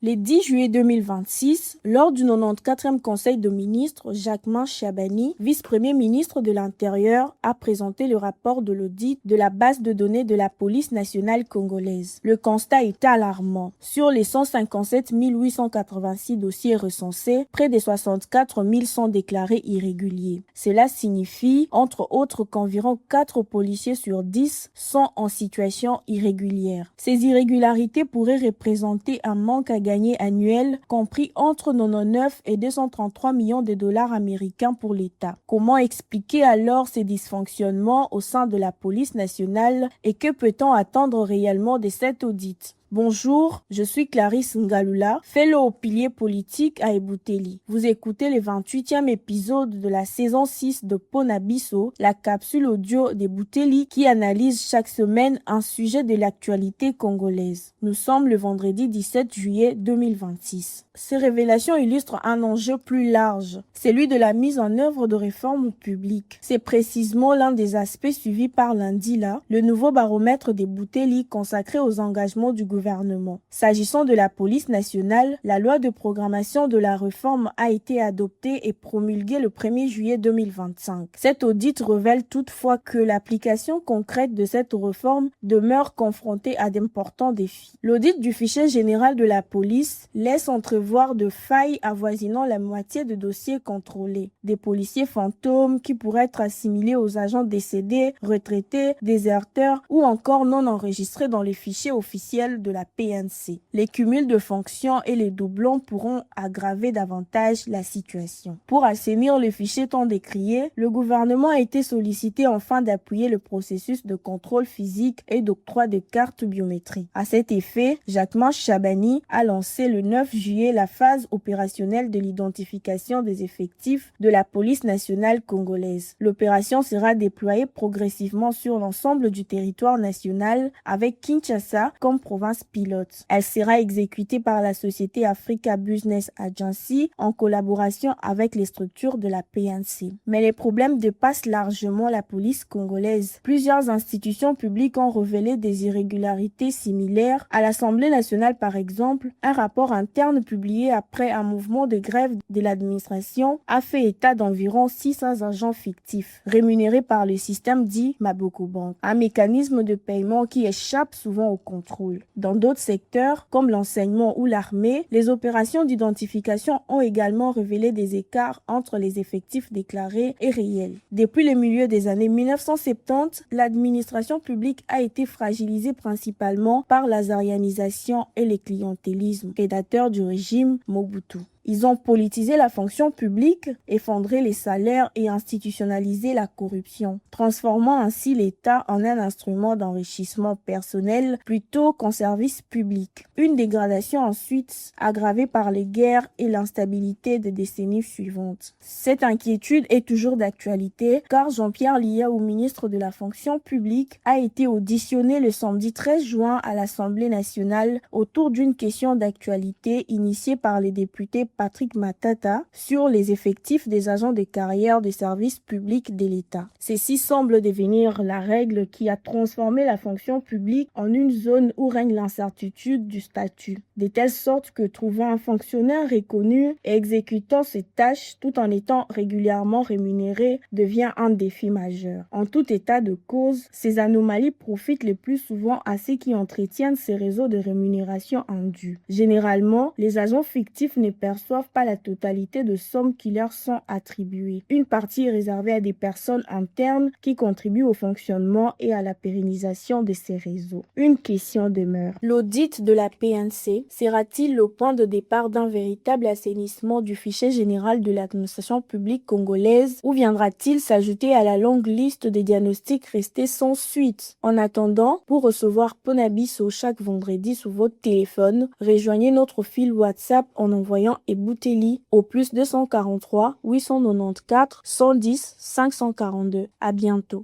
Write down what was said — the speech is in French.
Le 10 juillet 2026, lors du 94e Conseil de ministres, Jacquemain Chabani, vice-premier ministre de l'Intérieur, a présenté le rapport de l'audit de la base de données de la police nationale congolaise. Le constat est alarmant. Sur les 157 886 dossiers recensés, près de 64 000 sont déclarés irréguliers. Cela signifie, entre autres, qu'environ 4 policiers sur 10 sont en situation irrégulière. Ces irrégularités pourraient représenter un manque à gagner annuel compris entre 99 et 233 millions de dollars américains pour l'État. Comment expliquer alors ces dysfonctionnements au sein de la police nationale et que peut-on attendre réellement de cet audit? Bonjour, je suis Clarisse Ngalula, fellow au pilier politique à Eboutéli. Vous écoutez le 28e épisode de la saison 6 de Ponabiso, la capsule audio d'Eboutéli qui analyse chaque semaine un sujet de l'actualité congolaise. Nous sommes le vendredi 17 juillet 2026. Ces révélations illustrent un enjeu plus large, celui de la mise en œuvre de réformes publiques. C'est précisément l'un des aspects suivis par l'Indila, le nouveau baromètre d'Eboutéli consacré aux engagements du gouvernement. S'agissant de la police nationale, la loi de programmation de la réforme a été adoptée et promulguée le 1er juillet 2025. Cet audit révèle toutefois que l'application concrète de cette réforme demeure confrontée à d'importants défis. L'audit du fichier général de la police laisse entrevoir de failles avoisinant la moitié de dossiers contrôlés. Des policiers fantômes qui pourraient être assimilés aux agents décédés, retraités, déserteurs ou encore non enregistrés dans les fichiers officiels de la PNC. Les cumuls de fonctions et les doublons pourront aggraver davantage la situation. Pour assainir le fichier tant décrié, le gouvernement a été sollicité afin d'appuyer le processus de contrôle physique et d'octroi de cartes biométriques. À cet effet, Jacquemain Chabani a lancé le 9 juillet la phase opérationnelle de l'identification des effectifs de la police nationale congolaise. L'opération sera déployée progressivement sur l'ensemble du territoire national avec Kinshasa comme province pilote. Elle sera exécutée par la société Africa Business Agency en collaboration avec les structures de la PNC. Mais les problèmes dépassent largement la police congolaise. Plusieurs institutions publiques ont révélé des irrégularités similaires. À l'Assemblée nationale, par exemple, un rapport interne publié après un mouvement de grève de l'administration a fait état d'environ 600 agents fictifs, rémunérés par le système dit Maboko Bank, un mécanisme de paiement qui échappe souvent au contrôle. Dans d'autres secteurs, comme l'enseignement ou l'armée, les opérations d'identification ont également révélé des écarts entre les effectifs déclarés et réels. Depuis le milieu des années 1970, l'administration publique a été fragilisée principalement par la zarianisation et le clientélisme, prédateurs du régime Mobutu. Ils ont politisé la fonction publique, effondré les salaires et institutionnalisé la corruption, transformant ainsi l'État en un instrument d'enrichissement personnel plutôt qu'en service public. Une dégradation ensuite aggravée par les guerres et l'instabilité des décennies suivantes. Cette inquiétude est toujours d'actualité car Jean-Pierre Liaou, ministre de la fonction publique, a été auditionné le samedi 13 juin à l'Assemblée nationale autour d'une question d'actualité initiée par les députés Patrick Matata sur les effectifs des agents de carrière des services publics de l'État. Ceci semble devenir la règle qui a transformé la fonction publique en une zone où règne l'incertitude du statut, de telle sorte que trouver un fonctionnaire reconnu et exécutant ses tâches tout en étant régulièrement rémunéré devient un défi majeur. En tout état de cause, ces anomalies profitent le plus souvent à ceux qui entretiennent ces réseaux de rémunération indue. Généralement, les agents fictifs ne perçoivent pas la totalité de sommes qui leur sont attribuées. Une partie est réservée à des personnes internes qui contribuent au fonctionnement et à la pérennisation de ces réseaux. Une question demeure. L'audit de la PNC sera-t-il le point de départ d'un véritable assainissement du fichier général de l'administration publique congolaise ou viendra-t-il s'ajouter à la longue liste des diagnostics restés sans suite? En attendant, pour recevoir Ponabiso chaque vendredi sur votre téléphone, rejoignez notre fil WhatsApp en envoyant Eboutéli au +243 894 110 542. À bientôt.